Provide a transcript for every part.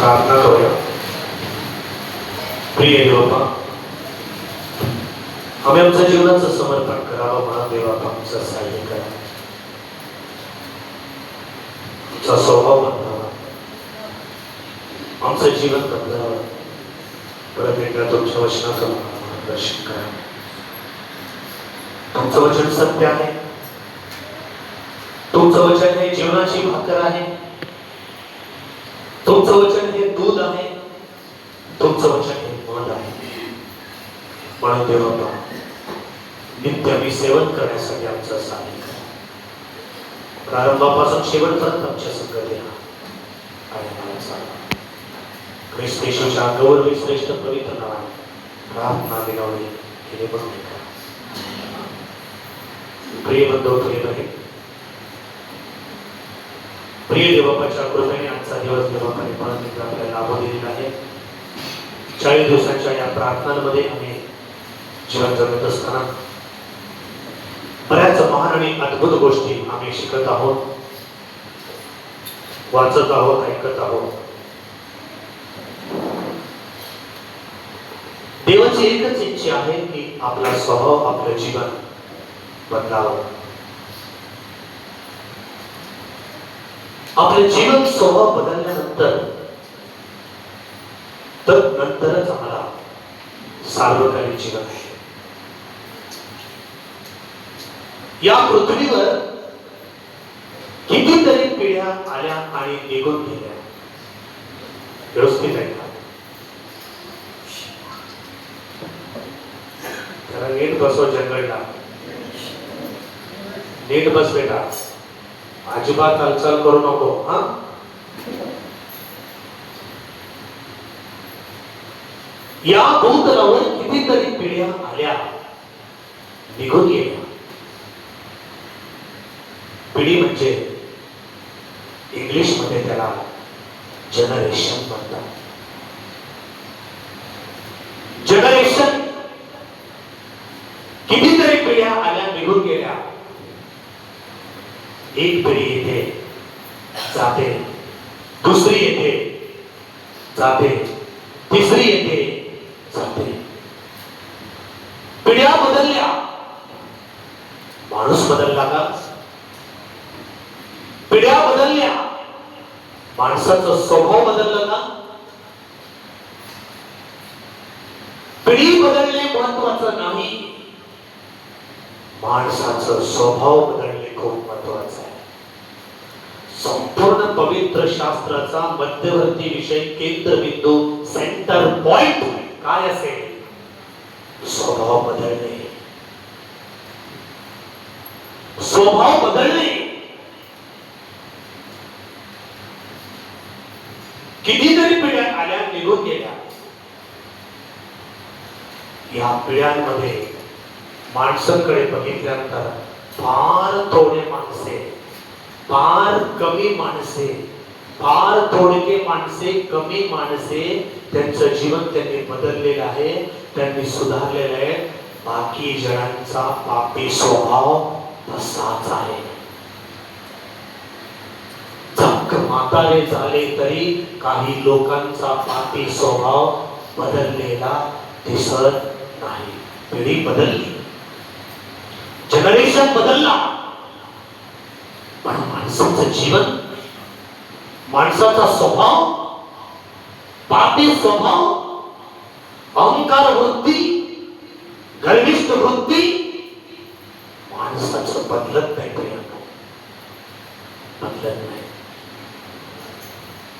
प्रार्थना करूया. प्रिय देवा, आम्ही आमच्या जीवनाचं समर्पण करावं म्हणून देवा आमचं सहाय्य करा. आमचा स्वभाव बदलावा, आमचं जीवन बदलावं. परत एकदा तुमच्या वचनाचं मार्गदर्शन करा. तुमचं वचन सत्य आहे, तुमचं वचन हे जीवनाची भाकर आहे, तुमचं वचन हे दूध आहे, तुमचं वचन हे मध आहे. म्हणून देवा नित्य मी सेवन करण्यासाठी आमचं सहाय्य करा. प्रारंभापासून शेवटपर्यंत आमच्या संगत या आणि मला सांगा. ख्रिस्त येशूच्या गौरवी श्रेष्ठ पवित्र नावाने प्रार्थना विनवणी केली म्हणून करा. प्रिय बंधू, प्रिय बहीण, प्रिय देवाच्या कृपेने आजचा दिवस देवाकडे परत एकदा आपल्याला लाभू दिलेला आहे. 40 दिवसांच्या या प्रार्थनांमध्ये आम्ही जीवन जगत असताना बऱ्याच महान आणि अद्भुत गोष्टी आम्ही शिकत आहोत, वाचत आहोत, ऐकत आहोत. देवाची एकच इच्छा आहे की आपला स्वभाव, आपलं जीवन बदलावं. आपले जीवन स्वभाव बदलल्यानंतर तर नंतरच आम्हाला सार्वकालिक जीवन आहे. या पृथ्वीवर कितीतरी पिढ्या आल्या आणि निघून गेल्या. व्यवस्थित आहे का? जरा नीट बसव जंगलला, नीट बस बेटा, अजिबात हालचाल करू नको. हा, या भूतलावर कितीतरी पिढ्या आल्या, निघून गेल्या. पिढी म्हणजे इंग्लिश मध्ये त्याला जनरेशन म्हणतात. जनरेशन, कितीतरी पिढ्या आल्या, निघून गेल्या. एक पिढी येते, जाते, दुसरी येते, जाते, तिसरी येते, जाते. पिढ्या बदलल्या, माणूस बदलला का? पिढ्या बदलल्या, माणसाचा स्वभाव बदलला का? पिढी बदलणे महत्वाचं नाही, माणसाचा स्वभाव बदलणे खूप महत्वाचं आहे. संपूर्ण पवित्र शास्त्राचा मध्यवर्ती विषय, केंद्रबिंदू, सेंटर पॉइंट काय असेल? स्वभाव बदलणे. स्वभाव बदलणे. कितीतरी पिढ्या आल्या, निघून गेल्या. या पिढ्यांमध्ये माणसांकडे बघितल्यानंतर फार थोडे माणसे, फार कमी माणसे, फार थोडके माणसे, कमी माणसे त्यांचं जीवन त्यांनी बदललेलं आहे, त्यांनी सुधारलेलं आहे. बाकी जणांचा पापी स्वभाव तसाच आहे. चक्क म्हातारे झाले तरी काही लोकांचा पापी स्वभाव बदललेला दिसत नाही. पिढी बदलली, जनरेशन बदलला, पण माणसाचं जीवन, माणसाचा स्वभाव, पापी स्वभाव, अहंकार वृत्ती, गर्विष्ठ वृत्ती माणसाचं बदलत नाही. बदलत नाही.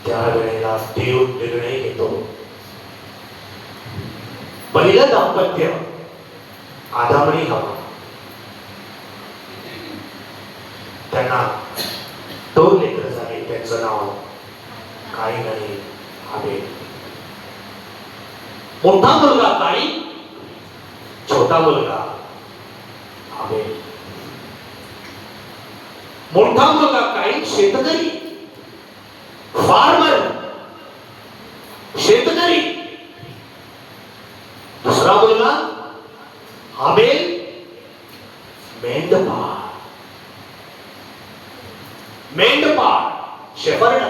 त्यावेळेला देव निर्णय घेतो. पहिलं दाम्पत्य आदाम आणि हवा, त्यांना 2 लेकरं झाले. त्यांचं नाव काईन आणि हाबेल. मोठा मुलगा काईन, छोटा मुलगा हाबेल. मोठा मुलगा काईन शेतकरी, फार्मर, शेतकरी. दुसरा मुलगा हाबेल मेंढपाळ, मेंढपाळ, शेफर्ड.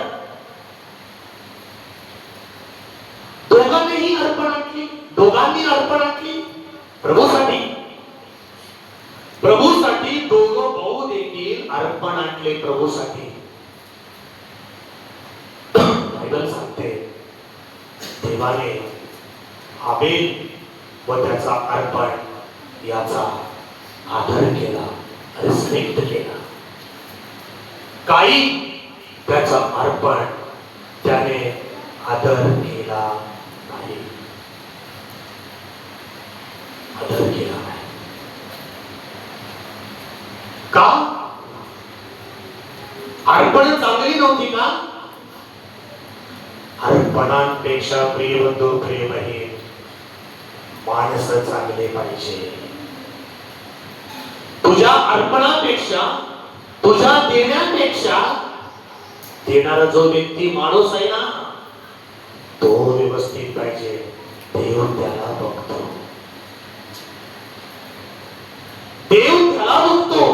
दोघांनी अर्पण आणली प्रभूसाठी. प्रभूसाठी दोघं भाऊ देखील अर्पण आणले प्रभूसाठी. बायबल सांगते देवाने हाबेल व त्याचा अर्पण याचा आदर केला, रिस्पेक्ट केला. काही त्याचा अर्पण त्याने आदर केला नाही, आदर केला नाही. का? अर्पण चांगली नव्हती का? अर्पणांपेक्षा प्रिय बंधू प्रिय बहीण माणसं चांगले पाहिजे. तुझ्या अर्पणापेक्षा, तुझ्या देण्यापेक्षा देणारा जो व्यक्ती माणूस आहे ना तो व्यवस्थित पाहिजे. देव त्याला बघतो, देव त्याला बघतो.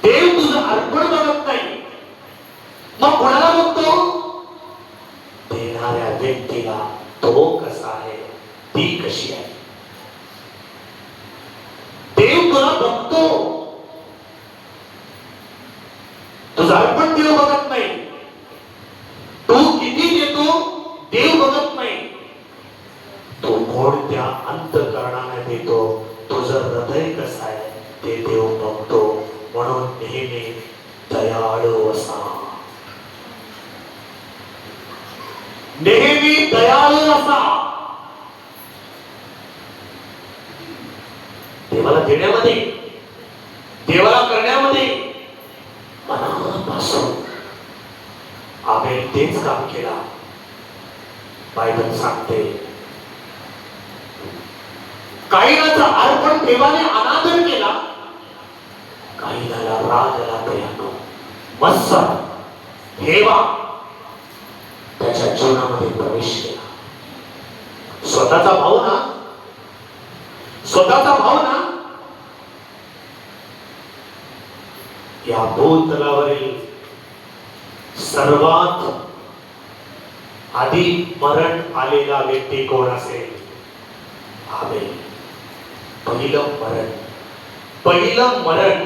देव तुझं अर्पण बघत नाही, मग कोणाला बघतो? देणाऱ्या व्यक्तीला. तो कसा आहे, ती कशी आहे. देव तुला बघतो, तुझं अर्पण देव बघत नाही. तू किती देतो देव बघत नाही. तू कोणत्या अंतःकरणाने देतो, तुझं हृदय कसं आहे ते देव बघतो. म्हणून नेहमी दयाळू असा, नेहमी दयाळू असा. देवाला देण्यामध्ये, देवाला करण्यामध्ये मनापासून आम्ही तेच काम केला. बायबल सांगते कायनाचा अर्पण देवाने अनादर केला. कायनाला राग आला, प्रियानो मत्सर हेवा त्याच्या जीवनामध्ये प्रवेश केला. स्वतःचा भाव ना, स्वतःचा भाव ना या भूतलावरील सर्वात आधी मरण आलेला व्यक्ती कोण असेल? हाबेल. पहिलं मरण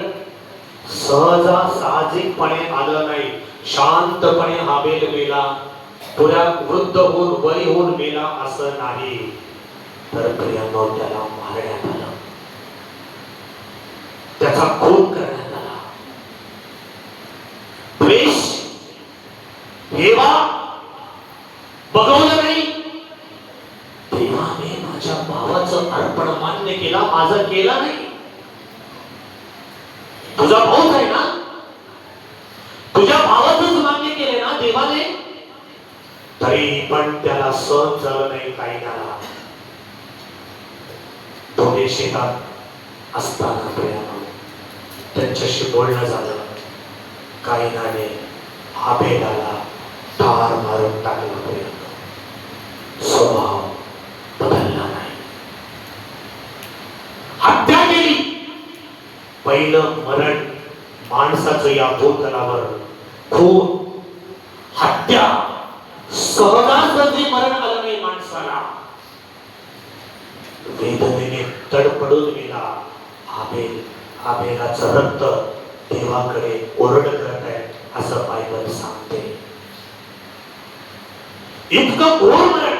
साहजिकपणे आलं नाही. शांतपणे हाबेल मेला, पुऱ्या वृद्ध होऊन वय होऊन मेला असं नाही, तर प्रियानो त्याला मारण्यात आलं, त्याचा खून करण्यात आला. द्वेष हेवा बघवलं नाही. देवाने माझ्या भावाचं अर्पण मान्य केला, माझं केला नाही. तुझा भाऊच आहे ना, तुझ्या भावाचंच मान्य केले ना देवाने, तरी पण त्याला सहन झालं नाही. कायनाला दोघे शेतात असताना प्रियानो त्यांच्याशी बोलणं झालं. कायनाने हाबेलाला ठार मारून टाकला. प्रियानो स्वभाव बदलला नाही, हत्या केली. पहिलं मरण माणसाचं या भूतलावर खून, हत्या, सहजासहजी मरण आलं नाही माणसाला. वेदनेने तडफडून गेला हाबेल. हाबेलाचं रक्त देवाकडे ओरड करत आहे असं बायबल सांगते. इतकं घोर मरण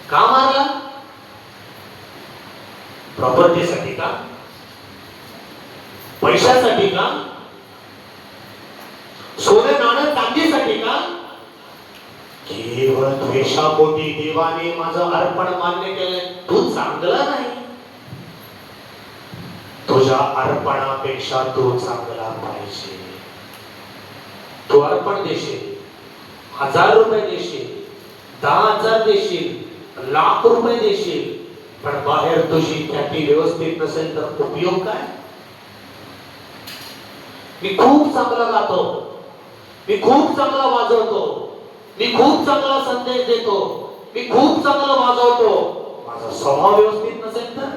का मारला? प्रॉपर्टीसाठी का? पैशासाठी का? सोने नाणं चांदीसाठी का? केवळ द्वेषापोटी देवाने माझं अर्पण मान्य केलं. तू चांगला नाही, तुझ्या अर्पणापेक्षा तू चांगला पाहिजे. तू अर्पण देशील, 1000 रुपये देशील, 10,000 देशील, लाख रुपये देशील, पण बाहेर तुझी ख्याती व्यवस्थित नसेल तर उपयोग काय? मी खूप चांगला गातो, मी खूप चांगला वाजवतो, मी खूप चांगला संदेश देतो, मी खूप चांगला वाजवतो, माझा स्वभाव व्यवस्थित नसेल तर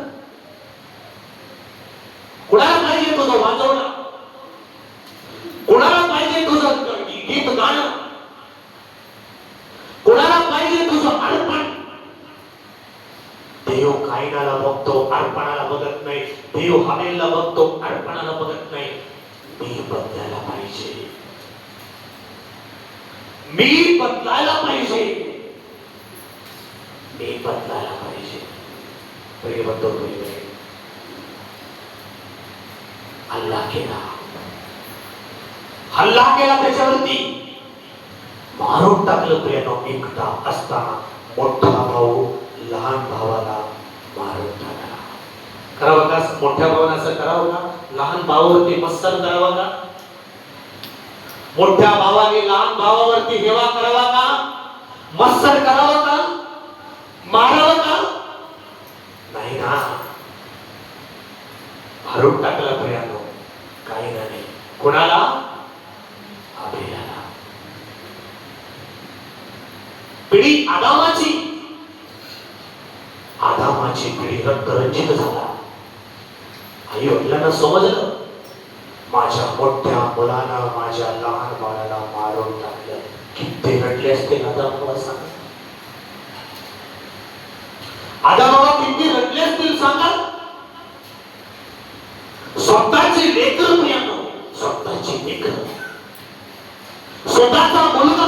कुणाला पाहिजे तुझं वाजवणं? कुणाला पाहिजे तुझं गीत गाणं? कोणाला पाहिजे तुझं अर्पण? देव कायनाला बघतो, अर्पणाला बघत नाही. देव हाबेलला बघतो, अर्पणाला बघत नाही. मी बदलायला पाहिजे, मी बदलायला पाहिजे, मी बदलायला पाहिजे. प्रिय बंधू, हल्ला केला, हल्ला केला त्याच्यावरती, मारून टाकलं. प्रियानो, एकटा असताना मोठा भाऊ लहान भावाला मारून टाकला. करावं का मोठ्या भावानं असं करावं का? लहान भावावरती मत्सर करावा का? मोठ्या भावाने लहान भावावरती हेवा करावा का? मत्सर करावा का? मारावं का? नाही ना. मारून टाकला प्रियानो, काही नाही. कोणाला? हाबेलाला. पिढी आदामाची, आदामाची पिढी रक्तरंजित झाला. आई वडिलांना समजलं, माझ्या मोठ्या मुलानं माझ्या लहान बाळाला मारून टाकलं. किती रडले असते आदामाला सांगा. आदामाला किती रडले असतील सांगा. स्वतःची लेकर प्रियानो, स्वतःची लेकर, स्वतःचा मुलगा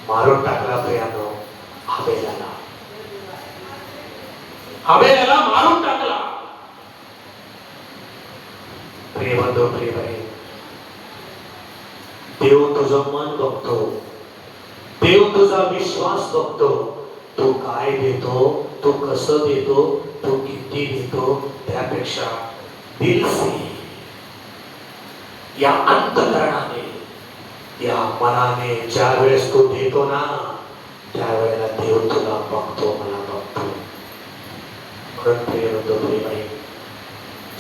मारून टाकला प्रियानो. हाबेलाला, हाबेलाला मारून टाकला. प्रिय बंधू, प्रिय बहीण, देव तुझं मन बघतो, देव तुझा विश्वास बघतो. तू काय देतो, तू कसं देतो, तू किती देतो, त्यापेक्षा दिल से, या अंतःकरणाने, या मनाने ज्या वेळेस तू देतो ना, त्यावेळेला देव तुला बघतो, मला बघतो. म्हणून प्रिय बंधू, प्रिय बहीण,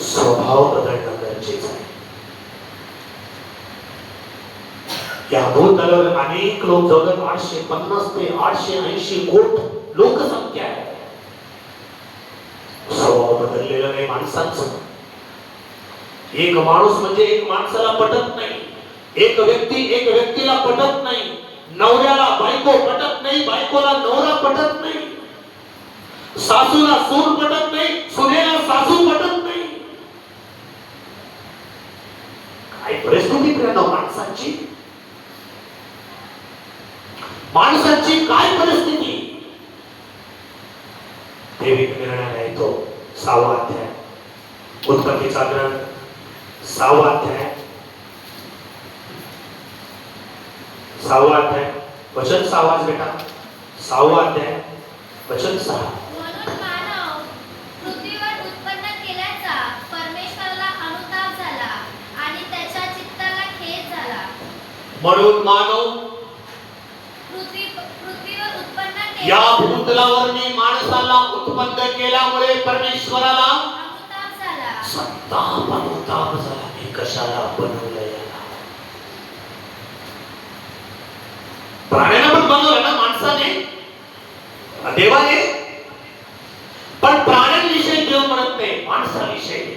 स्वभाव बदलणं गरजेचं आहे. या भूतलावर अनेक लोक, जवळ 850 ते 880 कोटी लोकसंख्या आहे. स्वभाव बदललेला नाही माणसांचं. एक माणूस म्हणजे एक माणसाला पटत नाही, एक व्यक्ती एक व्यक्तीला पटत नाही, नवऱ्याला बायको पटत नाही, बायकोला नवरा पटत नाही, सासूला सून पटत नाही, सुनेला सासू पटत नाही. काय परिस्थिती प्रियानो माणसाची, माणसाची काय परिस्थिती. दैविक निर्णय येतो 6वा अध्याय, उत्पत्तीचा ग्रंथ 6वा अध्याय, 6वा अध्याय वचन 6 बेटा, 6वा अध्याय वचन 6. म्हणून मानव पृथ्वीवर उत्पन्न केल्याचा परमेश्वराला अनुताप झाला आणि त्याच्या चित्ताला खेद झाला. म्हणून मानव पृथ्वीवर उत्पन्न या भूतलावर मी माणसाला उत्पन्न केल्यामुळे परमेश्वराला अनुताप झाला. संताप अनुताप झाला. मी कशाला बनवलं याला? प्राण्याला पण बनवलं ना माणसाने, देवाने. पण प्राण्यांविषयी देव म्हणत नाही, माणसाविषयी.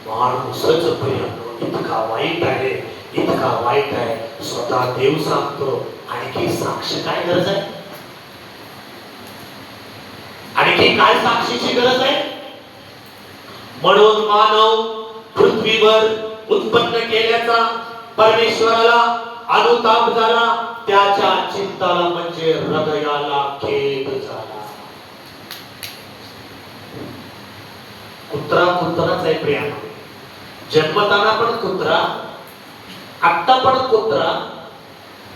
माणूसच प्रियानो इतका वाईट आहे, इतका वाईट आहे. स्वतः देव सांगतो. आणखी साक्ष काय गरज आहे? आणखी काय साक्षीची गरज आहे? म्हणून मानव पृथ्वीवर उत्पन्न केल्याचा परमेश्वराला अनुताप झाला, त्याच्या चित्ताला म्हणजे हृदयाला खेद झाला. कुत्रा कुत्राच आहे प्रियानो. जन्मताना पण कुत्रा, आता पण कुत्रा,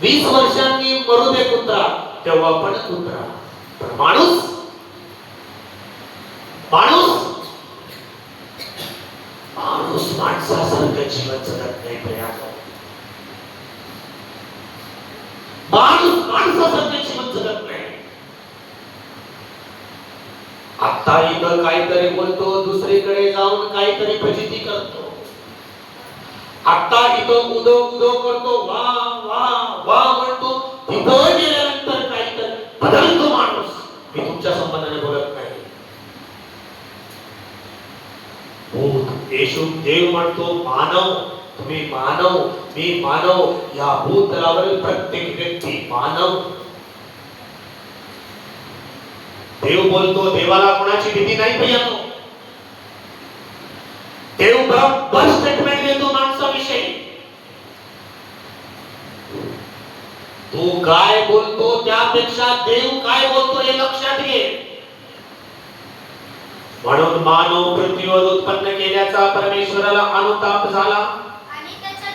20 वर्षांनी मरू दे कुत्रा, तेव्हा पण कुत्रा. पण माणूस, माणूस माणूस माणसासारखं जीवन जगत नाही प्रियानो. माणूस माणसासारखं जीवन जगत नाही. आता इथं काहीतरी बोलतो, दुसरीकडे जाऊन काहीतरी फजिती करतो. आता इथं उदो उदो करतो, वा वा वा म्हणतो, तिथं गेल्यानंतर काहीतरी बदलतो माणूस. मी तुमच्या संबंधाने बोलत नाही. येशू देव म्हणतो मानव तुम्ही मानव, मी मानव, या भूतलावरील प्रत्येक व्यक्ती मानव. देव बोलतो, देवाला कोणाची भीती नाही प्रियानो. देव बरोबर स्टेटमेंट देतो माणसाविषयी. तू काय बोलतो त्यापेक्षा देव काय बोलतो हे लक्षात घे. म्हणून मानव पृथ्वीवर उत्पन्न केल्याचा परमेश्वराला अनुताप झाला आणि त्याच्या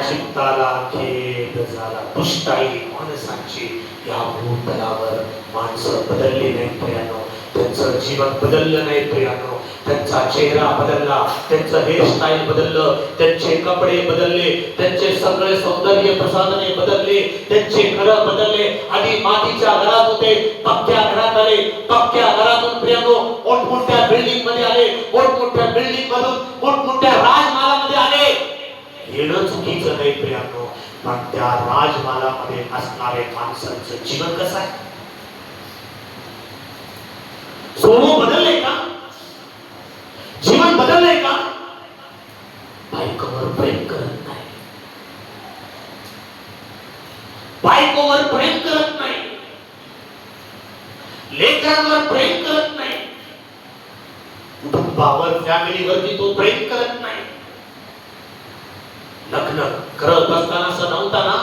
चित्ताला खेद झाला. दुष्टाई माणसांची या भूतलावर माणसं बदलली नाही प्रियानो. त्यांचं जीवन बदललं नाही प्रियानो. त्यांचा चेहरा बदलला, त्यांचं हेअरस्टाईल बदललं, त्यांचे कपडे बदलले, त्यांचे सगळे सौंदर्य प्रसाधने बदलले, त्यांचे घर बदलले. आधी मातीच्या घरात होते, पक्क्या घरात आले, पक्क्या घरातून प्रियानो मोठमोठ्या बिल्डिंग मध्ये आले, मोठमोठ्या बिल्डिंग मधून मोठमोठ्या राजमालामध्ये आले. येणं चुकीचं नाही प्रियानो, पण त्या राजमालामध्ये असणारे माणसांचं जीवन कसं आहे? सोनं बदलले का? जीवन बदलले का? बायकोवर प्रेम करत नाही, बायकोवर प्रेम करत नाही, लेकरांवर प्रेम करत नाही, कुटुंबावर फॅमिलीवरती तो प्रेम करत नाही. लग्न करत असताना असं नव्हता ना,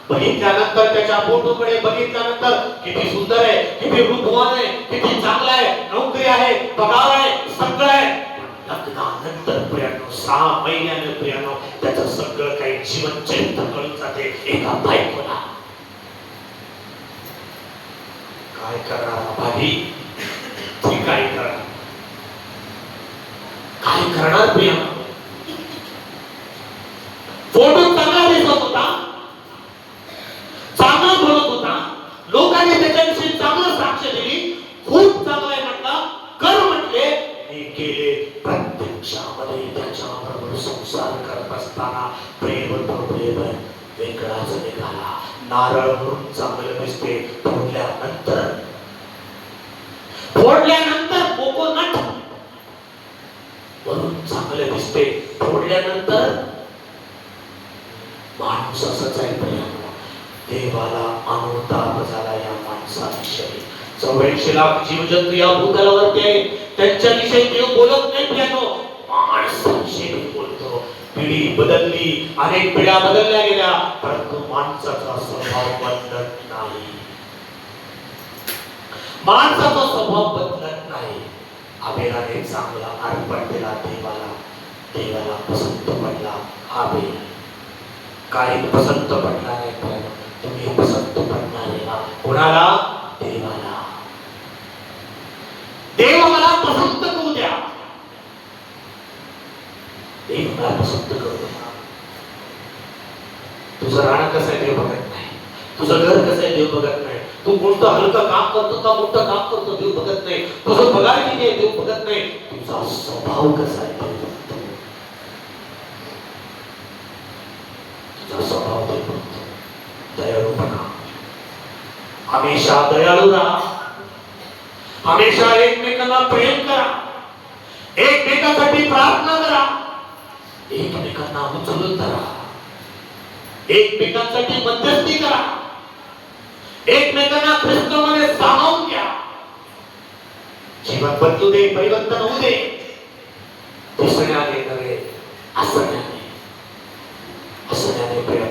बघितल्यानंतर त्याच्या फोटोकडे बघितल्यानंतर किती सुंदर आहे, किती रूपवान आहे, किती चांगला आहे, नोकरी आहे, पगार आहे, सगळं आहे. लग्नानंतर प्रियानो 6 महिन्याने प्रियानो त्याचं सगळं काही जीवन चरित्र कळून जाते एका बायकोला. काय करणार भाभी, ती काय करणार, काय करणार प्रियानो? फोटो चांगला दिसत होता, चांगला बोलत होता, लोकांनी त्याच्याविषयी चांगलं साक्ष दिली, खूप चांगला आहे म्हटला, कर म्हटले, मी केले. प्रत्यक्षामध्ये त्याच्याबरोबर संसार करत असताना प्रेम तो प्रेम वेगळाच निघाला. नारळ म्हणून चांगलं दिसते, फोडल्यानंतर कोकोनट वरून चांगलं दिसते, फोडल्यानंतर माणूस असंच आहे प्रियानो. देवाला अनुताप झाला या माणसाविषयी. 84 लाख जीवजंतू या भूतलावरती आहे, त्यांच्याविषयी देव बोलत नाही प्रियानो, माणसाविषयी बोलतो. पिढी बदलली, अनेक पिढ्या बदलल्या गेल्या, परंतु माणसाचा स्वभाव बदलत नाही. माणसाचा स्वभाव बदलत नाही. आबेलाने चांगला अर्पण दिला देवाला, देवाला पसंत पडला आबेल. काही पसंत पडला नाही प्रियानो. तुम्ही पसंत पडणारेला कोणाला? देवाला. देव मला पसंत करू द्या, देव मला पसंत करू द्या. तुझं राहणं कसं आहे देव बघत नाही, तुझं घर कसं आहे देव बघत नाही, तू कोणतं हलकं काम करतो का मोठं काम करतो देव बघत नाही, तुझं पगार किती आहे देव बघत नाही, तुझा स्वभाव कसा आहे देव बघतो. तुझा स्वभाव देव बघतो. दयाळूपणा, हमेशा दयाळू राहा, हमेशा एकमेकांना प्रेम करा, एकमेकांसाठी प्रार्थना करा, एकमेकांना उचलून धरा, एकमेकांसाठी मध्यस्थी करा, एकमेकांना ख्रिस्तामध्ये सामावून घ्या. जीवन बदलू दे, परिवर्तन होऊ दे. दिसण्याने नव्हे, हसण्याने प्रेम.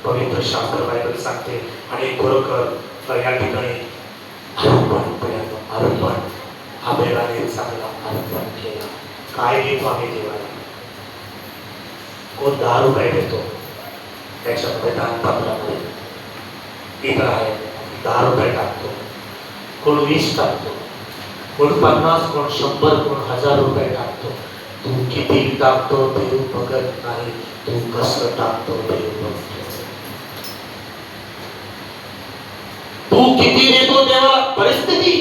पवित्र शास्त्र बायबल सांगते आणि खरोखर या ठिकाणी अर्पण आबेलाने चांगला अर्पण केला. काय देतो आम्ही देवाला? कोण 10 रुपये देतो, त्याच्यामध्ये दान पात्रामध्ये इतर आहे 10 रुपये टाकतो, कोण 20 टाकतो, कोण 50, कोण 100, कोण 1000 रुपये टाकतो. तू किती टाकतो देव बघत नाही, तू कसं टाकतो देव बघतो. तू किती देतो देवाला? परिस्थिती,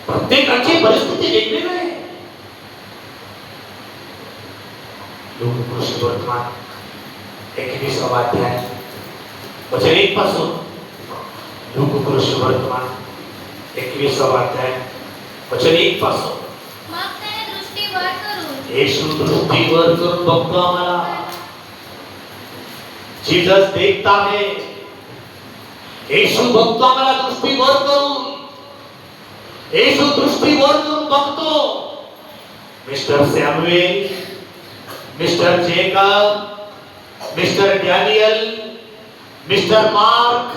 प्रत्येकाची परिस्थिती वेगवेगळी आहे. लोककृषी वर्तमान 21वा अध्याय वचन 1 पासून. लोककृषी वर्तमान 21वा अध्याय वचन 1 पासून. मग त्याने दृष्टी वर करून येशू दृष्टीवर करून बघतो आम्हाला. जीसस देखता है. येशू बघतो आम्हाला दृष्टीवर करून. येशू दृष्टीवर करून बघतो. Mister Samuel, mister Jacob, mister Daniel, mister Mark,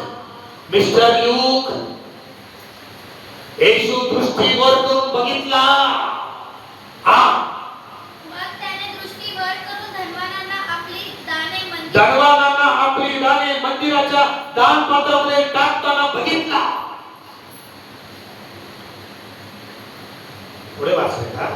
mister Luke, Yeshu दृष्टीवर करून बघितला. मग त्याने दृष्टीवर करून धनवानांना आपली दाने मंदिराच्या दानपात्रामध्ये टाकताना बघितला. पुढे वाचले का?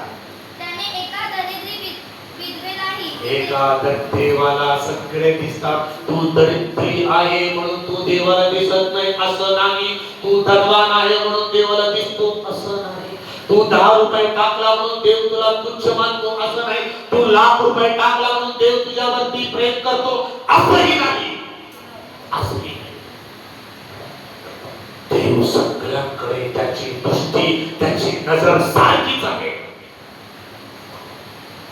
त्याने एका दरिद्री विधवेलाही एका देवाला सगळे दिसतात. तू दरिद्री आहे म्हणून तू देवाला दिसत नाही असं नाही. तू धनवान आहे म्हणून देवाला दिसतो असं नाही. तू 10 रुपये टाकला म्हणून देव तुला तुच्छ मानतो असं नाही. तू लाख रुपये टाकला म्हणून देव तुझ्यावरती प्रेम करतो असंही नाही. असंही नाही. देव सगळ्यांकडे त्याची दृष्टी, त्याची नजर सारखीच आहे.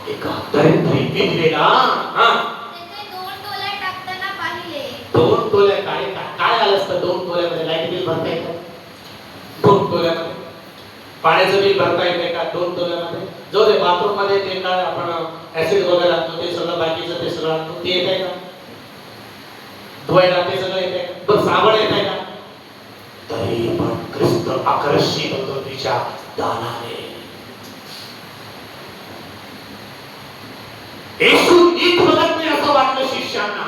एका दरिद्री विधवेला तेथे 2 तोले टाकताना पाहिले. 2 तोले काय आलं असतं? 2 तोल्यामध्ये लाईट बिल भरता येतं? 2 तोल्यामध्ये पाण्याचं बिल भरता येते का? 2 तोल्यामध्ये जो ते बाथरूम मध्ये ते काय आपण ऍसिड वगैरे आणतो ते सगळं बाकीचं ते सगळं आणतो ते येते का? धुवायला ते सगळं येते का? बरं साबण येते का? तरी पण ख्रिस्त आकर्षित होतो तिच्या दानाने. येशू नीट बघत नाही असं वाटलं शिष्यांना.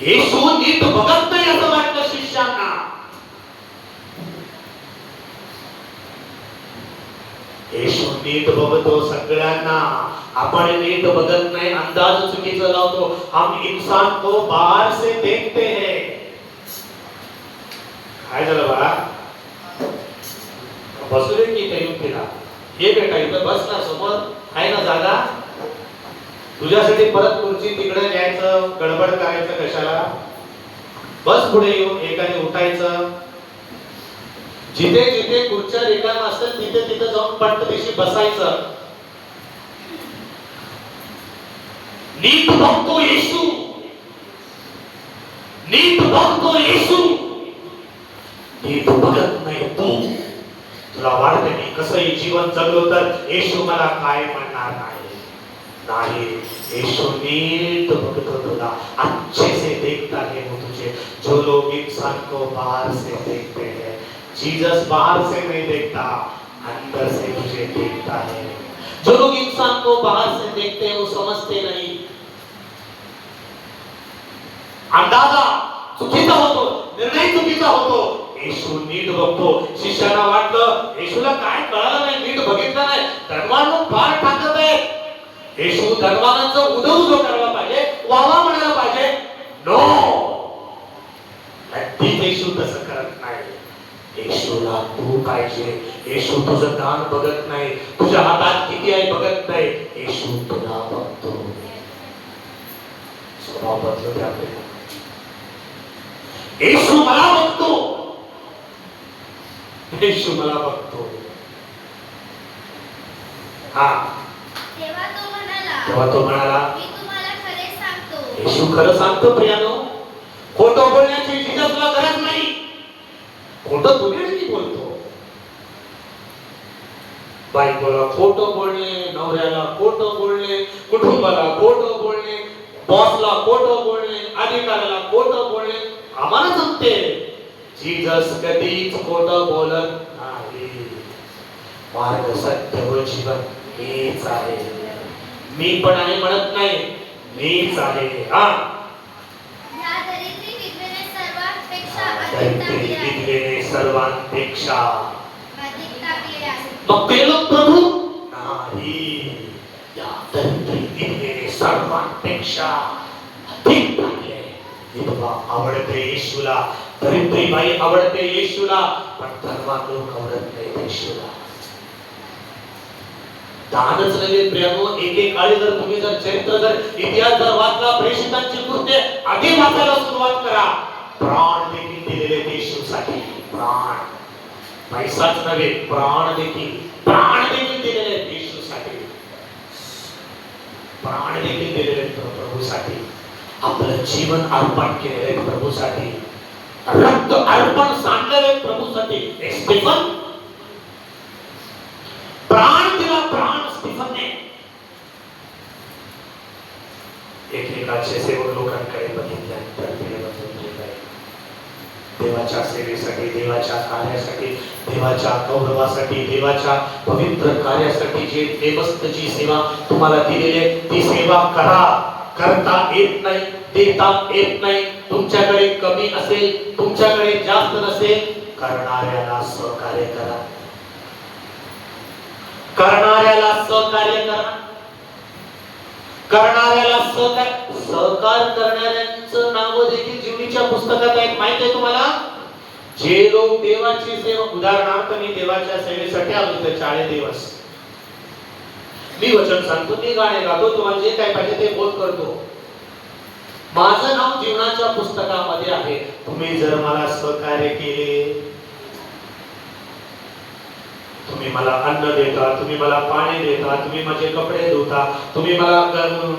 येशू नीट बघत नाही असं वाटलं शिष्यांना. येशू नीट बघतो सगळ्यांना. आपण नीट बघत नाही, अंदाज चुकीचा लावतो. हम इंसान को बाहर से देखते हैं. काय झालं बाळा? बसले की काही केला? हे बेटा इथं बस ना, समोर आहे ना जागा. तुझ्यासाठी परत खुर्ची तिकडे न्यायचं, गडबड करायचं कशाला? बस पुढे येऊन एकाने उठायचं. जिथे जिथे खुर्च्या रिकाम्या असतात तिथे तिथे जाऊन पट्टदिशी बसायचं. नीट बघतो येशू. नीट बघतो येशू. नीट बघत नाही तू. तुला वाटते मी कसंही जीवन जगलो तर येशू मला काय म्हणणार नाही. येशू नीट बघतो तुला. अच्छे से देखता है वो तुझे. जो लोग इंसान को बाहर से देखते हैं, जीसस बाहर से नहीं देखता, अंदर से तुझे देखता है. जो लोग इंसान को बाहर से देखते हैं वो समझते नहीं. अंदाजा चुकीचा होतो, निर्णय चुकीचा होतो. येशू नीट बघतो. शिष्याला वाटलं येशूला काय कळालं नाही, नीट बघितलं नाही. धनवान फार टाकत आहे. येशू धनवानांचं उदो करायला पाहिजे, वावा म्हणायला पाहिजे. नो, नक्कीच येशू तसं करत नाही. येशूला तू पाहिजे. येशू तुझं दान बघत नाही, तुझ्या हातात किती आहे बघत नाही. येशू तुला बघतो. स्वभाव बदलतो आपल्याला. येशू मला बघतो. येशू मला बघतो. तेव्हा तो म्हणाला मी तुम्हाला खरे सांगतो. येशू खरं सांगतो प्रियानो. खोटं बोलण्याची जीससला गरज नाही. खोटं तुम्ही बोलतो. बायकोला खोटं बोलणे, नवऱ्याला खोटं बोलणे, कुटुंबाला खोटं बोलणे, बॉसला खोटं बोलणे, अधिकाऱ्याला खोटं बोलणे आम्हाला जमते. जीसस कधीच खोटं बोलत नाही. मार्ग, सत्य व जीवन मीच आहे. मी पण आहे म्हणत नाही, मीच आहे. या दरिद्री विधवेने सर्वांपेक्षा अधिक टाकले आहे. मग ते लोक प्रभू नाही. या दरिद्री विधवेने सर्वांपेक्षा अधिक टाकले. विधवा आवडते येशूला, दरिद्री बाई आवडते येशूला, पण धनवान लोक आवडत नाही येशूला. दानच नव्हे प्रियानो, एकेकाळी जर तुम्ही जर चरित्र जर इतिहास जर वाचला, प्रेषितांची कृत्ये आधी वाचायला सुरुवात करा. प्राण देखील दिलेले येशूसाठी. प्राण पैसाच नव्हे, प्राण देखील दिलेले आहेत येशूसाठी. प्राण देखील दिलेले आहेत प्रभूसाठी. आपलं जीवन अर्पण केलेले आहे प्रभूसाठी. रक्त अर्पण सांडलेले प्रभूसाठी. स्टीफन प्राण दिला, प्राण स्टीफनने. एकेकाचे सेवक लोकांकडे बघितल्यानंतर देवाच्या सेवेसाठी, देवाच्या कार्यासाठी, देवाच्या गौरवासाठी, देवाच्या पवित्र कार्यासाठी जे देवस्थ जी सेवा तुम्हाला दिलेली आहे ती सेवा करा. करता येत नाही, देता येत नाही, तुमच्याकडे कमी असेल, तुमच्याकडे जास्त नसेल, करणाऱ्याला सहकार्य करा. करणाऱ्याला सहकार्य करा. करणाऱ्याला सहकार करणाऱ्यांचं नाव देखील जीवनीच्या पुस्तकात आहेत. माहित आहे तुम्हाला? जे लोक देवाची सेवा, उदाहरणार्थ मी देवाच्या सेवेसाठी आलो तर 40 दिवस मी वचन सांगतो, मी गाणे गातो, तुम्हाला जे काय पाहिजे ते बोध करतो. माझं नाव जीवनाच्या पुस्तकामध्ये आहे. तुम्ही जर मला सहकार्य केले, तुम्ही मला अन्न देता, तुम्ही मला पाणी देता, तुम्ही माझे कपडे धुता, तुम्ही मला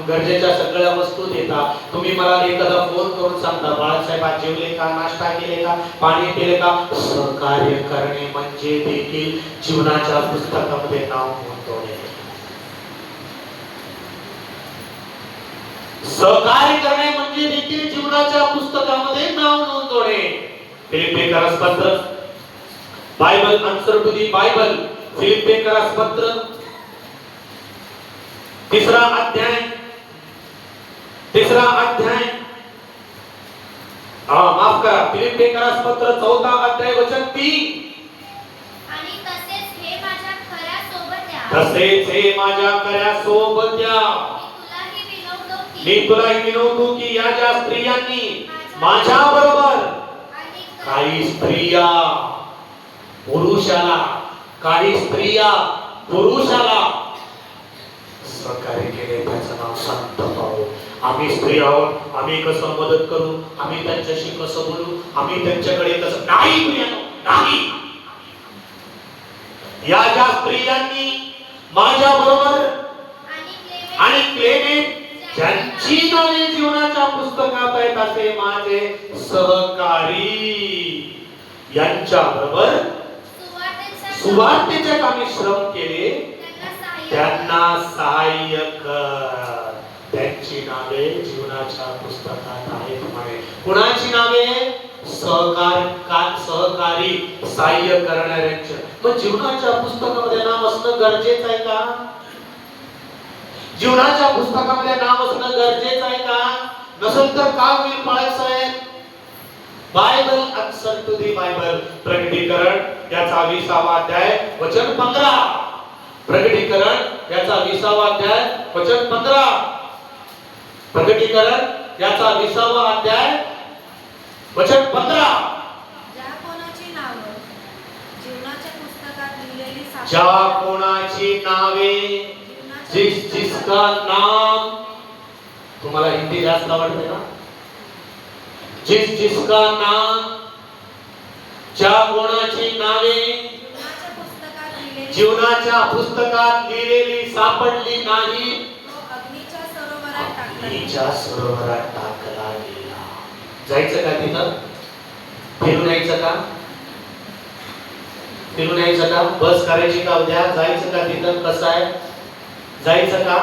गरजेच्या सगळ्या वस्तू देता, तुम्ही मला एखादा फोन करून सांगता बाळासाहेब आज जेवले का, नाश्ता केले का, पाणी पिले का. सहकार्य करणे म्हणजे देखील जीवनाच्या पुस्तकामध्ये नाव नोंदवणे. सहकार्य करणे म्हणजे देखील जीवनाच्या पुस्तकामध्ये नाव नोंदवणे. फिलिप्पियंस पत्र, Bible answer to the Bible, Philippians पत्र 3रा अध्याय, माफ करा, फिलिप्पियंस पत्र 4था अध्याय वचन 3. आणि तसेच हे माझ्या खऱ्या सोबत्या, तसेच हे माझ्या खऱ्या सोबत्या, मी तुलाही विनवतो की या ज्या स्त्रियांनी माझ्या बरोबर काही स्त्रिया पुरुषाला सहकार्य केले. त्याचं नाव संत पाहू. आम्ही स्त्री आहोत, आम्ही कसं मदत करू, आम्ही त्यांच्याशी कसं बोलू, आम्ही त्यांच्याकडे कसं नाही. या ज्या स्त्रियांनी माझ्या बरोबर आणि क्लेमेंट ज्यांची नावे जीवनाच्या पुस्तकात आहेत असे माझे सहकारी, यांच्या बरोबर सुवार्तेच्या कामी श्रम केले, त्यांना सहाय्य कर. त्यांची नावे जीवनाच्या पुस्तकात आहेत. म्हणे कुणाची नावे? सहकारी, सहाय्य करणाऱ्यांची. मग जीवनाच्या पुस्तकामध्ये नाव असणं गरजेचं आहे का? जीवनाच्या पुस्तकामध्ये नाव असणं गरजेचं आहे का? नसेल तर का होईल Balasaheb? Bible answer to the Bible, प्रकटीकरण याचा 20वा अध्याय वचन 15. प्रकटीकरण याचा 20वा अध्याय वचन 15. प्रकटीकरण याचा 20वा अध्याय वचन 15. ज्या कोणाची नावे जीवनाच्या पुस्तकात लिहिलेली ज्या कोणाची नावे, जिसका नाम, तुम्हाला हिंदी जास्त आवडते ना? जिसका नाम, ज्या कोणाची नावे जीवनाच्या पुस्तकात लिहिलेली सापडली नाही, अग्नीच्या सरोवरात टाकला गेला. जायचं का तिथं? फिरून यायचं का? बस करायची का उद्या? जायचं का तिथं? कसं आहे? जायचं का?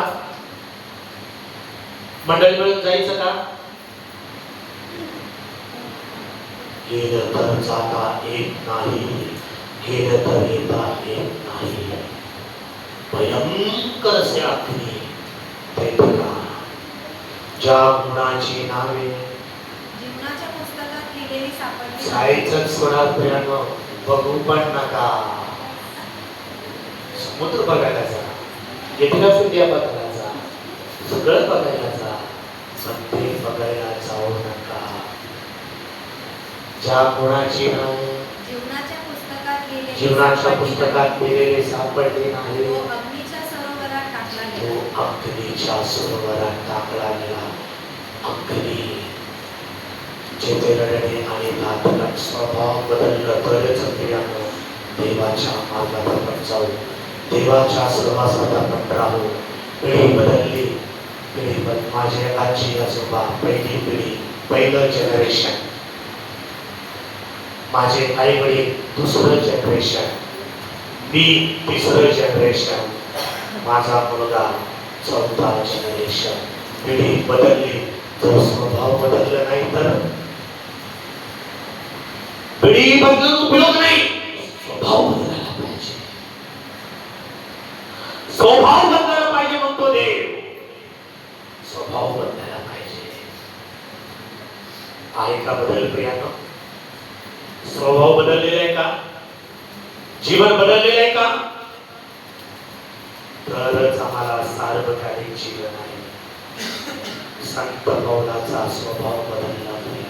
मंडळी मिळून जायचं का? गेलं तर जाता येत नाही, गेलं तर येता येत नाही. भयंकर से अग्नी ते ठिकाण, ज्या गुणाची नावे जीवनाच्या पुस्तकात लिहिलेली सापडली. जायचं सोडा प्रियांनो, बघू पण नका. समुद्र बघायला जा, येथील सुद्धा बघायला जा, सगळं बघायला जा, सत्य बघायला जाऊ नका. ज्या गुणाची नावे जीवनाच्या पुस्तकात लिहिलेले सापडले नाही, तो अग्नीच्या सरोवरात टाकला गेला. अग्नी जेथे रडणे आणि नातलग स्वभाव बदललं तरच प्रियांनो देवाच्या मार्गात आपण जाऊ, देवाच्या सहवासात आपण राहू. पिढी बदलली, माझे आजी आजोबा पहिली पिढी, पहिलं जनरेशन, माझे आई वडील दुसरं जनरेशन, मी तिसरं जनरेशन, माझा मुलगा चौथा जनरेशन. पिढी बदलली, जर स्वभाव बदलला नाही तर पिढी बदलून उपयोग नाही. स्वभाव बदलायला पाहिजे, स्वभाव बदलायला पाहिजे म्हणतो देव. स्वभाव बदलायला पाहिजे. आहे का बदल प्रियानो? स्वभाव बदललेला आहे का? जीवन बदललेलं आहे का? तरच आम्हाला सार्वकालिक जीवन आहे. संत पौलाचा स्वभाव बदलला नाही.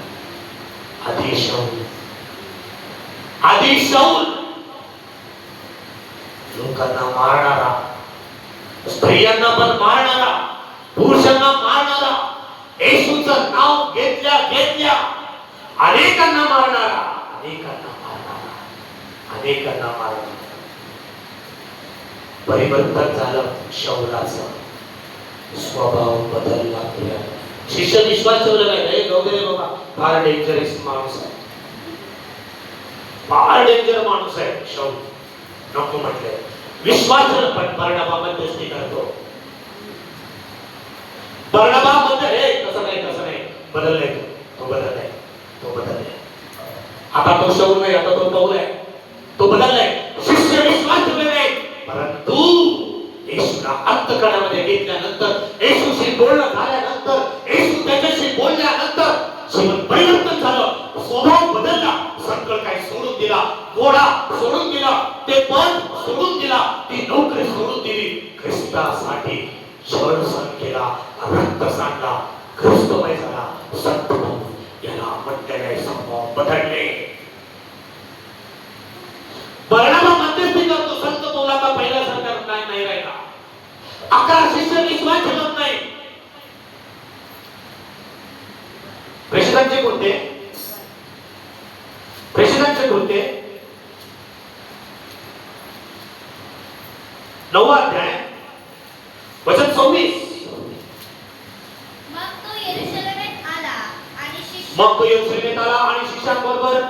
आधी शाऊल लोकांना मारणारा, स्त्रियांना पण मारणारा, पुरुषांना मारणारा, येशूचं नाव घेतल्या घेतल्या अनेकांना मारणारा, परिवर्तन झालं. शाऊलाचं स्वभाव बदलला. शिष्य विश्वास ठेवला नाही. गौरे बाबा फार डेंजरस माणूस आहे, फार डेंजर माणूस आहे शाऊल, नको म्हटले. विश्वास पण बर्नबा मध्यस्थी करतो. बर्नबा म्हणतो हे तसं नाही, बदललाय तो बदललाय. आता तो शाऊल नाही, आता तो पौल आहे, तो बदललाय. शिष्य विश्वास ठेवले नाही, परंतु येशूला अंतःकरणामध्ये घेतल्यानंतर, येशूशी बोलणं झाल्यानंतर, येशू त्याच्याशी बोलल्यानंतर जीवन परिवर्तन झालं. स्वभाव बदलला. सगळं काही सोडून दिला, घोडा सोडून दिला, ते पद सोडून दिला, ती नोकरी सोडून दिली. ख्रिस्तासाठी छळ सहन केला, रक्त सांडला, ख्रिस्तमय झाला. संत याला म्हटलेले स्वभाव बदलले. बर्नबा मध्यस्थी करतो. संत पौलाचा पहिला सरकार नाही राहिला. 11 शिष्य विश्वास ठेवत नाही. प्रेषितांचे कोणते? 9 अध्याय वचन 26. मग तो यरूशलेमेत आला आणि शिष्यांबरोबर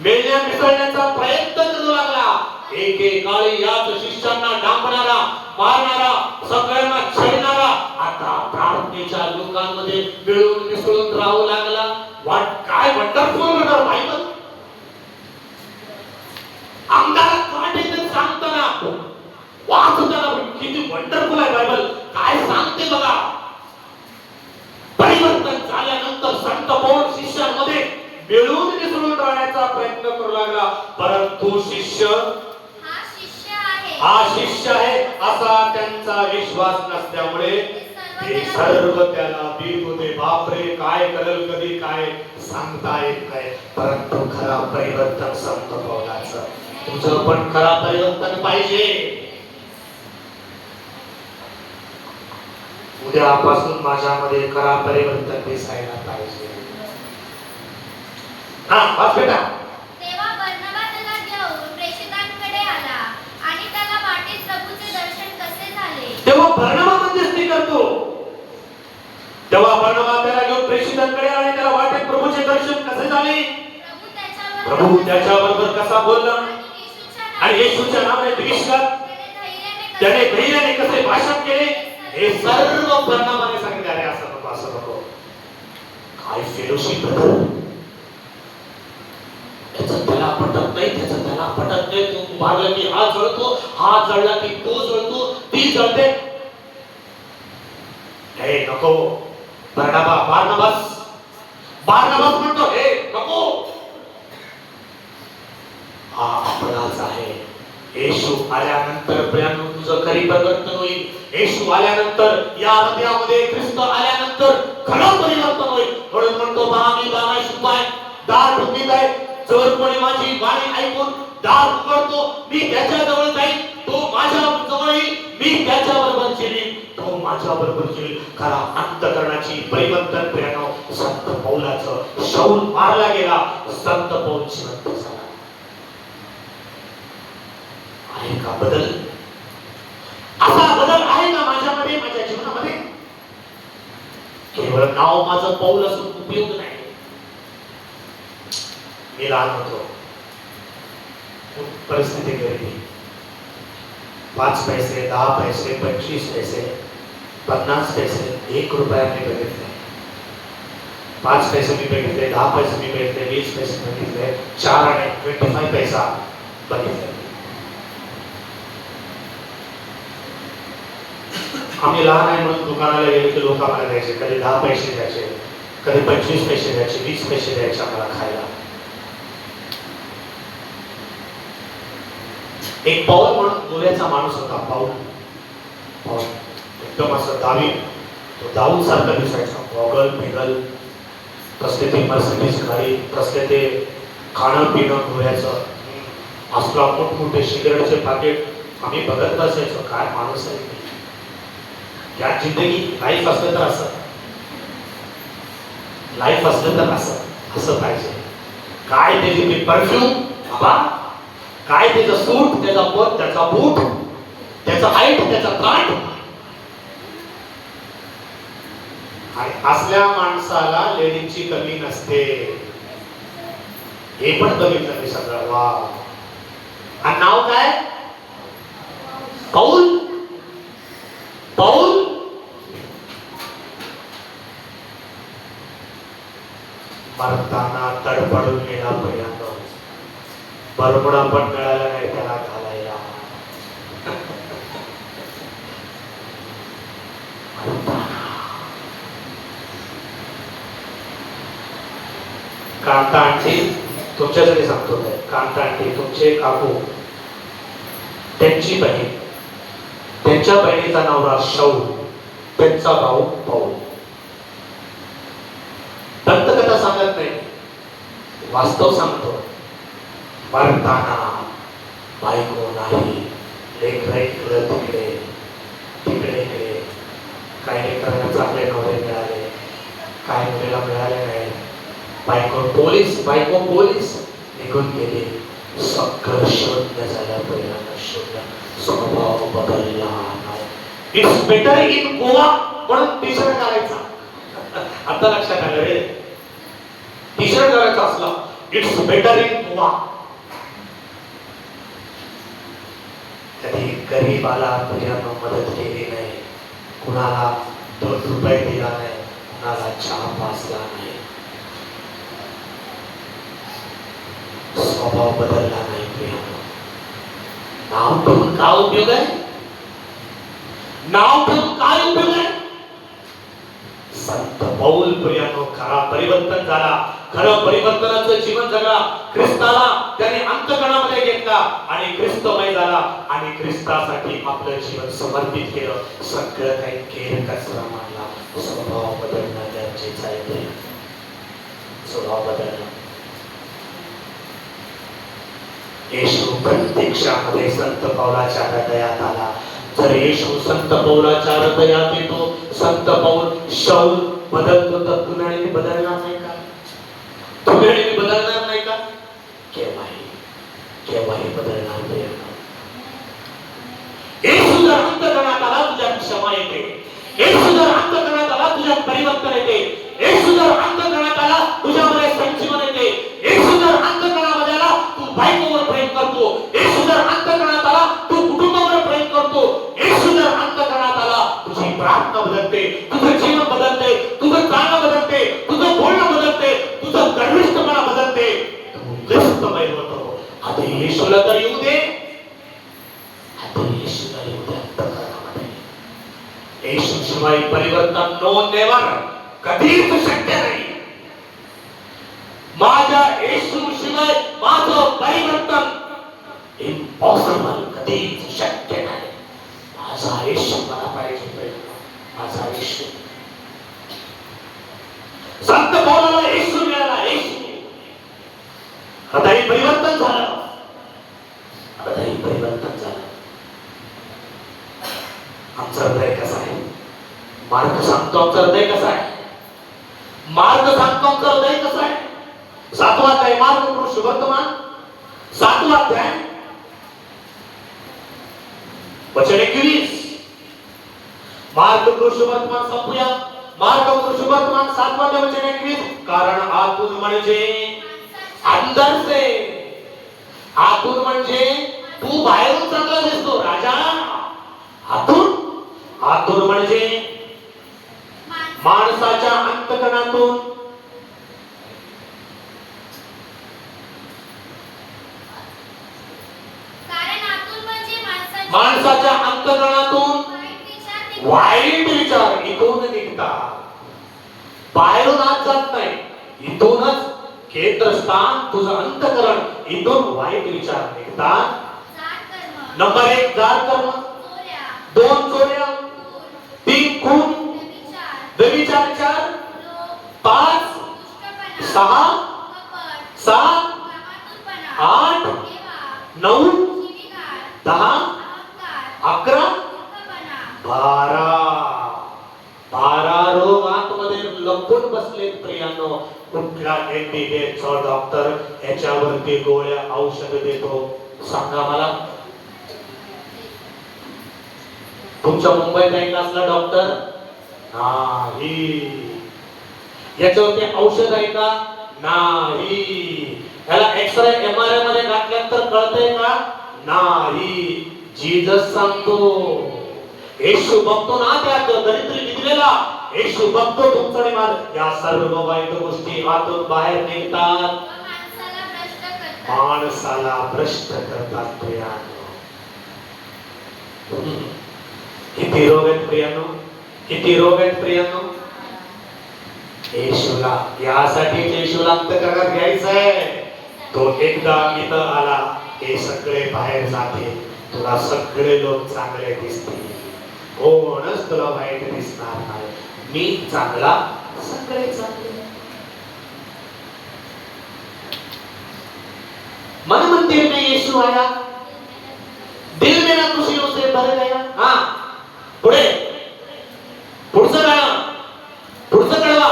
मिळण्या मिसळण्याचा प्रयत्न करू लागला. एकेकाळी याच शिष्यांना डांबणारा, मारणारा, सगळ्यांना छळणारा आता प्रार्थनेच्या लोकांमध्ये मिळून मिसळून राहू लागला. काय वंडरफुल बायबल. आमदारात काटे सांगताना वाचताना किती वंडरफुल आहे बायबल. काय सांगते बघा. परिवर्तन झाल्यानंतर संत पौल शिष्यांमध्ये मिळून मिसळून राहण्याचा प्रयत्न करू लागला. परंतु शिष्य हा शिष्य आहे असा त्यांचा विश्वास नसल्यामुळे ते सर्व त्याला भीत होते. बापरे, काय करेल, कधी काय सांगता येत नाही. परंतु खरा परिवर्तन संत पौलाचं. तुझं पण खरा परिवर्तन पाहिजे. उद्यापासून माझ्यामध्ये खरा परिवर्तन दिसायला पाहिजे. बस बेटा. तेव्हा बर्नबा त्याला घेऊन प्रेषितांकडे आला आणि त्याला वाटेत प्रभूचे दर्शन कसे झाले. तेव्हा बर्नबा मध्यस्थी करतो. तेव्हा बर्नबा त्याला घेऊन प्रेषितांकडे आला आणि त्याला वाटेत प्रभूचे दर्शन कसे झाले. प्रभू त्याच्याबरोबर कसा बोलला आणि येशूच्या नावाने विश्वास त्याने धैर्याने कसे भाषण केले हे सर्व बर्नबाने सांगितले. अरे असं नको. काय फेलोशिप त्याला पटत नाही, त्याला पटत नाही. तू मारला की हा जळतो, हा जळला की तो जळतो, ती जळते. हे नको. बार्नबास म्हणतो हे नको. हा आपलाच आहे. येशू आल्यानंतर प्रियांनो तुझं खरी परिवर्तन होईल. येशू आल्यानंतर या हृदयामध्ये ख्रिस्त आल्यानंतर खरं परिवर्तन होईल. म्हणून म्हणतो पहा मी दाना शिपाय दार ठोकीत आहे. जर कोणी माझी वाणी ऐकून दार उघडतो मी त्याच्या जवळ जाईल, तो माझ्या जवळ येईल, मी त्याच्या बरोबर जेलीन, तो माझ्या बरोबर जेलील. खरा अंतःकरणाची परिवर्तन प्रियांनो संत पौलाचं. शाऊल मारला गेला, संत पौल जिवंत झाला. आहे का बदल? असा बदल आहे का माझ्यामध्ये, माझ्या जीवनामध्ये? केवळ नाव माझं पाऊल असून उपयोग नाही. मी लहान होतो, परिस्थिती गरिबी, 5 पैसे, 10 पैसे, 25 पैसे, 50 पैसे, 1 रुपया मी बघितले. 5 पैसे मी बघितले, 10 पैसे मी बघितले, 20 पैसे बघितले, 4 आणि 25 पैसा बघितले. आम्ही लहान आहे म्हणून दुकानाला गेले की लोक आम्हाला द्यायचे. कधी 10 पैसे द्यायचे, कधी 25 पैसे द्यायचे, 20 पैसे द्यायचे आम्हाला खायला. एक पाऊल म्हणून गोव्याचा माणूस होता. पाऊल एकदम असं दावी, तो दाऊद सारखा दिसायचा. गॉगल पिगल, कसले ते मर्सिडीज गाडी, कसले ते खाणं पिणं गोव्याचं, असला मोठमोठे सिगरेटचे पाकिट. आम्ही बघत बसायचो, काय माणूस आहे. या जिंदगी लाईफ असलं तर असं, लाईफ असलं तर असं असं पाहिजे. काय त्याची ते परफ्यूम बाबा, काय त्याचं सूट, त्याचा पद, त्याचा बूट, त्याचा हाईट, त्याचा काठ. आणि असल्या माणसाला लेडीची कमी नसते. हे पण बघितलं मी सगळं. वा. आणि नाव काय? पाऊल. पाऊल मरताना तडफडून गेला पर्यंत बरमुडा पण मिळाला नाही त्याला घालायला. कांता आंटी, तुमच्यासाठी सांगतो, कांता आंटी तुमचे काकू, त्यांची बहीण, त्यांच्या बहिणीचा नवरा शाऊल, त्यांचा भाऊ पाऊल. दंतकथा सांगत नाही, वास्तव सांगतो. मरताना बायको नाही, लेकरं इकडे तिकडे तिकडे इकडे. काही लेकरांना चांगले नवरे मिळाले, काही मुलीला मिळाले नाही. बायको पोलीस निघून गेली. सगळं शून्य झालं. परिणाम शून्य. स्वभाव बदलला नाही. इट्स बेटर इन गोवा म्हणून टी शर्ट घालायचा. आता लक्षात आलं रे. टी शर्ट घालायचा असला, इट्स बेटर इन गोवा. कधी गरीबाला पर्यंत मदत केली नाही, कुणाला 2 रुपये दिला नाही, कुणाला चहा पाजला नाही. स्वभाव बदलला नाही. प्रियानो, नाव ठेवून काय उपयोग आहे? नाव ठेवून काय उपयोग आहे? संत पाऊल प्रियानो खरा परिवर्तन झाला. खरं परिवर्तनाचं जीवन जगला. ख्रिस्ताला त्याने अंतःकरणामध्ये घेतला आणि ख्रिस्तमय झाला आणि ख्रिस्तासाठी आपलं जीवन समर्पित केलं. सगळं काही केर कचरा मानला. स्वभाव बदलणं गरजेचं आहे. स्वभाव बदलणं. येशू प्रत्यक्षामध्ये संत पाऊलाच्या हृदयात आला. जर येशू संत पाऊलाच्या हृदयात येतो, संत पाऊल शाऊल बदलतो, तर तुम्ही बदलणार नाही का? तुम्ही बदलणार नाही का? केव्हाही बदलणार नाही. येशू जर अंतःकरणात आला, तुझ्यात क्षमा येते. येशू जर अंतःकरणात आला, तुझ्यात परिवर्तन येते. येशू जर अंतःकरणात आला, तुझ्यामध्ये संजीवन येते. येशू जर अंतःकरणामध्ये आला, तू बायकोवर प्रेम करतो. येशू जर अंतःकरणात आला, तू कुटुंबावर प्रेम करतो. येशू जर अंतःकरणात आला, तुझी प्रार्थना बदलते, तुझं जीवन बदलते, तुझं चालणं बदलते, तुझं बोलणं बदलते, तुझं गर्विष्ठपणा बदलते. तू ख्रिस्तमय होतो. आधी येशूला तर येऊ दे. आधी येशूला येऊ दे अंतःकरणामध्ये. येशू शिवाय परिवर्तन नो नेवर, कधीच शक्य नाही. माझ्या येशू शिवाय माझं परिवर्तन इम्पॉसिबल, कधीच शक्य नाही. माझा येशू मला पाहिजे. माझा येशू. संत पाऊलाला येशू मिळाला. येशू हृदय परिवर्तन झालं. हृदय परिवर्तन झालं. आमचं हृदय कसं आहे? मार्ग सांगतो आमचं हृदय कसं आहे. मार्ग सांगतो आमचं हृदय कसं आहे. 7वा अध्याय मार्ग पुरुष वर्तमान 7वा अध्याय वचन 21. मार्ग कृष्णवर्तमान संपूया. मार्ग कृष्णवर्तमान 7 वचन 21. कारण आतून म्हणजे अंदर से, आतून म्हणजे तू बाहेरून चांगला दिसतो राजा, आतून, आतून म्हणजे माणसाच्या अंतकरणातून, माणसाच्या अंतकरणातून वाईट विचार इथून निघतात. बाहेरून आत जात नाही, इथूनच केंद्रस्थान तुझं अंतकरण, इथून वाईट विचार निघतात. नंबर 1 जाड कर्म, 2 चोऱ्या, 3 खून, व्यभिचार 4, 5, 6, 7, 8, 9, 10, 11, 12 रोग आतमध्ये लपून बसलेत प्रियांनो. कुठला एमबीबीएसचा डॉक्टर याच्यावरती गोळ्या औषध देतो सांगा मला? तुमच्या मुंबईत एक असला डॉक्टर नाही, याच्यावरती औषध आहे का? नाही. याला एक्सरे एमआरआय मध्ये घातल्यानंतर कळतंय का? नाही. जीसस सांगतो, येशू बघतो ना त्या दरिद्री निघलेला, येशू बघतो तुमचा आणि माझा, या सर्व वाईट गोष्टी आतून बाहेर निघतात, माणसाला भ्रष्ट करतात प्रियानो. किती रोग आहेत प्रियानो, किती रोग आहेत प्रियानो. येशूला, यासाठी येशूला अंतकरणात घ्यायचंय. तो एकदा इथं आला, हे सगळे बाहेर जाते, तुला सगळे लोक चांगले दिसतील, कोणच तुला वाईट दिसणार नाही. मी चांगला, सगळे चांगले. मन मंदिर में यीशु आया, दिल मेरा खुशियों से भर गया. हाँ पुढे, पुढचं गाणं, पुढचं कळवा.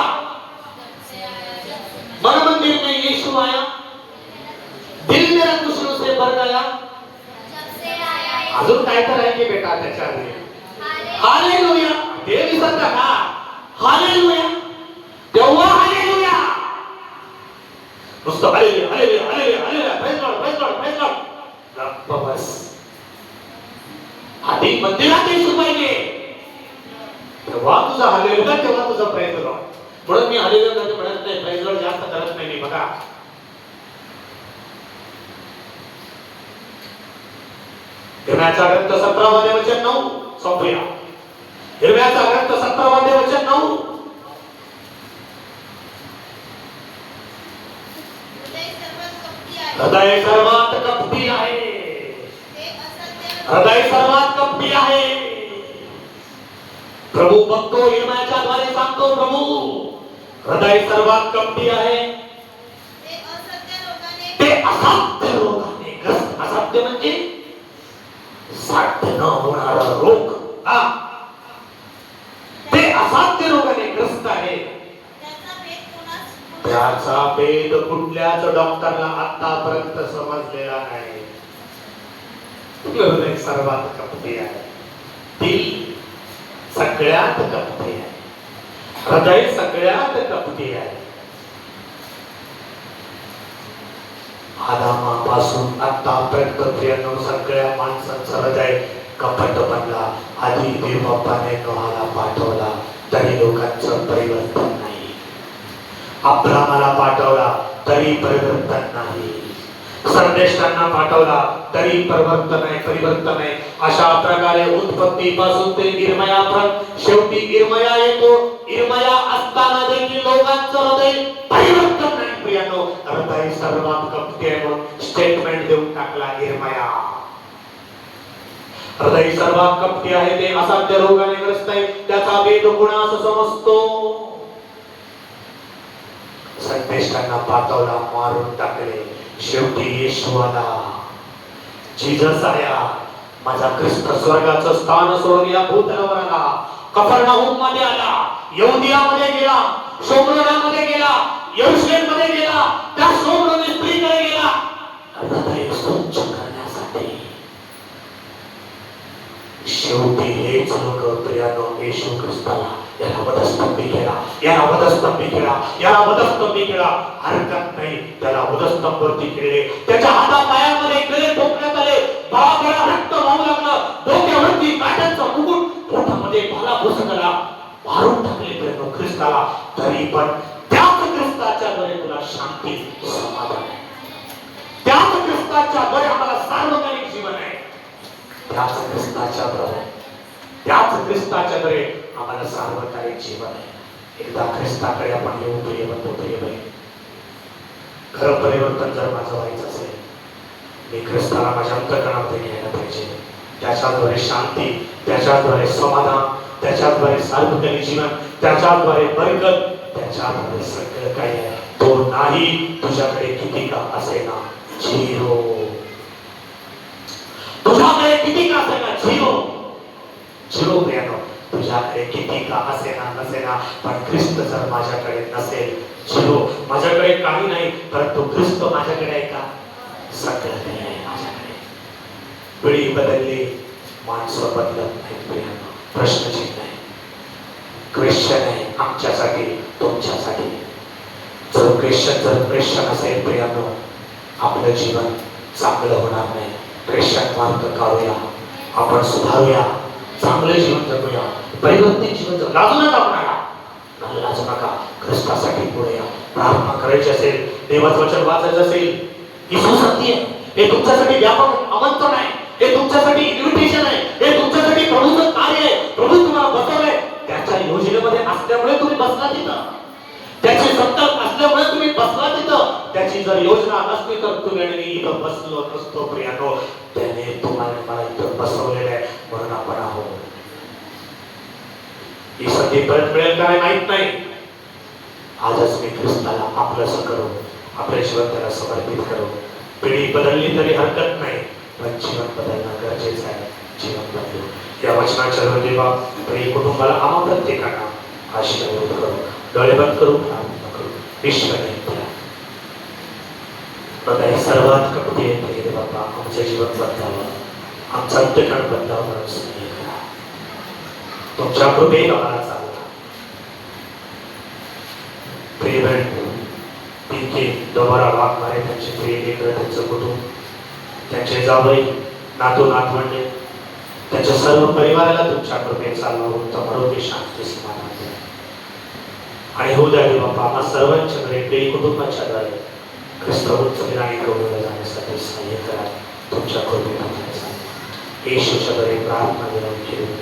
मन मंदिर में यीशु आया, दिल मेरा खुशियों से भर गया. अजून काय तर आहे की बेटा त्याच्यामध्ये? हालेलुया. देव दिसत का? हालेलुया. तेव्हा हालेलुया. नुसतं hallelujah hallelujah hallelujah hallelujah, praise Lord praise Lord praise Lord, गप्प बस. आधी मंदिरात येशू पाहिजे, तेव्हा तुझा हालेलुया, तेव्हा तुझा प्रेज लॉर्ड. म्हणून मी हालेलुया म्हणत नाही, प्रेज लॉर्ड जास्त करत नाही मी. बघा हिरव्याचा ग्रंथ 17 वचन 9 संपूया. हिरव्याचा ग्रंथ 17 वचन 9. हृदय सर्वात कपटी आहे, हृदय सर्वात कपटी आहे. प्रभू बघतो, हिरव्याच्या द्वारे सांगतो प्रभू, हृदय सर्वात कपटी आहे. ते असाध्य रोगाने ग्रस्त. असाध्य म्हणजे साध्य न होणारा रोग. ते असाध्य रोगाने ग्रस्त आहे. त्याचा भेद कुठल्याच डॉक्टरला आतापर्यंत समजलेला नाही. हृदय सर्वात कपटी आहे, दिल सगळ्यात कपटी आहे, हृदय सगळ्यात कपटी आहे. आदामापासून आतापर्यंत प्रियांनो सगळ्या माणसांचं हृदय कपट बनला. आधी देव बाप्पाने नोहाला पाठवला तरी लोकांचं परिवर्तन नाही, अब्रामाला पाठवला तरी परिवर्तन नाही, संदेशांना पाठवला तरी परिवर्तन आहे. अशा प्रकारे उत्पत्तीपासून ते इर्मयापर्यंत, शेवटी इर्मया येतो. इर्मया असताना देखील लोकांचं हृदय परिवर्तन नाही प्रियांनो. हृदय सर्वात कपटी आहे म्हणून स्टेटमेंट देऊन टाकला इर्मया. हृदय सर्वात कपटी आहे, ते असाध्य रोगाने ग्रस्त आहे. त्याचा भेद कुणास समजतो? संदेशांना पाठवला, मारून टाकले. शेवटी येशू आला, जीसस आया. माझा ख्रिस्त स्वर्गाचं स्थान सोडून या भूतलावर आला, कफरनाहूम मध्ये आला, यहुदियामध्ये गेला, शोमरोनामध्ये गेला, यरूशलेम मध्ये गेला, त्या शोमरोनी स्त्रीकडे गेला, हृदय स्वच्छ करण्यासाठी. शेवटी हेच लोक प्रियानो येशू ख्रिस्ताला याला वधस्तंभी केला, याला वधस्तंभी केला, याला वधस्तंभी केला. हरकत नाही, त्याला वधस्तंभावरती केले, त्याच्या हातापायामध्ये गळे ठोकण्यात आले, बाळाला रक्त वाहू लागलं, डोक्यावरती काट्यांचा मुकुट, पोटामध्ये भाला घुसला, मारून टाकले प्रियानो ख्रिस्ताला. तरी पण त्याच ख्रिस्ताच्या द्वारे तुला शांती समाधान आहे, त्याच ख्रिस्ताच्या द्वारे आम्हाला सार्वकालिक जीवन आहे, त्याच ख्रिस्ताच्या द्वारे, त्याच ख्रिस्ताच्या द्वारे आम्हाला सार्वकालिक जीवन आहे. एकदा ख्रिस्ताकडे आपण येऊ प्रिय बंधू, प्रिय बहीण. खरं परिवर्तन जर माझं व्हायचं असेल, मी ख्रिस्ताला माझ्या अंतःकरणामध्ये घ्यायला पाहिजे. त्याच्याद्वारे शांती, त्याच्याद्वारे समाधान, त्याच्याद्वारे सार्वकालिक जीवन, त्याच्याद्वारे बरकत, त्याच्याद्वारे सगळं काही आहे. तो नाही तुझ्याकडे किती का असेना झिरो, तुझ्याकडे किती का असेना झिरो, झिरो प्रियानो. तुझ्याकडे किती का असेना नसेना, पण ख्रिस्त जर माझ्याकडे नसेल झिरो. माझ्याकडे काही नाही, परंतु ख्रिस्त माझ्याकडे आहे का? सगळं काही आहे माझ्याकडे. पिढी बदलली, माणसं बदलत नाही प्रियानो. प्रश्नचिन्ह आहे. क्वेश्चन आहे आमच्यासाठी, तुमच्यासाठी. जर क्वेश्चन असेल प्रियानो, आपलं जीवन चांगलं होणार नाही. क्वेश्चन मार्क काढूया, आपण सुधारूया, चांगले जीवन जगूया, परिवर्तित जीवन जगू. लाजू नका कोणाला, लाजू नका. ख्रिस्तासाठी पुढे या. प्रार्थना करायची असेल, देवाचं वचन वाचायचं असेल, ही सुसंधी आहे. हे तुमच्यासाठी व्यापक आमंत्रण आहे, हे तुमच्यासाठी इन्व्हिटेशन आहे, हे तुमच्यासाठी प्रभूचं कार्य आहे. प्रभू तुम्हाला बसवलंय, त्याच्या योजनेमध्ये असल्यामुळे तुम्ही बसला तिथं, त्याची संकल्प असल्यामुळे तुम्ही बसला तिथं. त्याची जर योजना नसती तर तुम्ही आणि मी इथं बसलो नसतो प्रियानो. त्याने तुम्हाला मला इथं बसवलेलं आहे, म्हणून आपण आहोत. ही संधी परत मिळेल का माहित नाही. आजच मी ख्रिस्ताला आपलंसं करू, आपले जीवन त्याला समर्पित करू. पिढी बदलली तरी हरकत नाही, पण जीवन बदलणं गरजेचं आहे. जीवन बदलू. या वचनाच्या देवा प्रिय कुटुंबाला आम्हा प्रत्येकांना आशीर्वाद करू. डोळे बंद करू, प्रार्थना करू. ईश्वरी बघा, हे सर्वात कपटी आहे बाबा. आमचं जीवन बदलावं, आमचं अंतःकरण बदलावं म्हणून स्नेह करा. तुमच्या कृपेने आम्हाला चालला. प्रिय बहीण पिंकी दोबारा वाघ मारे, त्यांचे प्रिय लेकर, त्यांचं कुटुंब, त्यांचे जावई, नातू नातवंडे, त्यांच्या सर्व परिवाराला तुमच्या कृपेने चालवा. उत्तम आरोग्य, शांती, समाधान द्या. आणि होऊ द्या बाबा आम्हा सर्वांच्याकडे, प्रिय कुटुंबाच्या द्वारे ख्रिस्त उच्च ठिकाणी गौरवला जाण्यासाठी सहाय्य करा. तुमच्या कृपेने येशूच्या द्वारे प्रार्थना विनंती केली.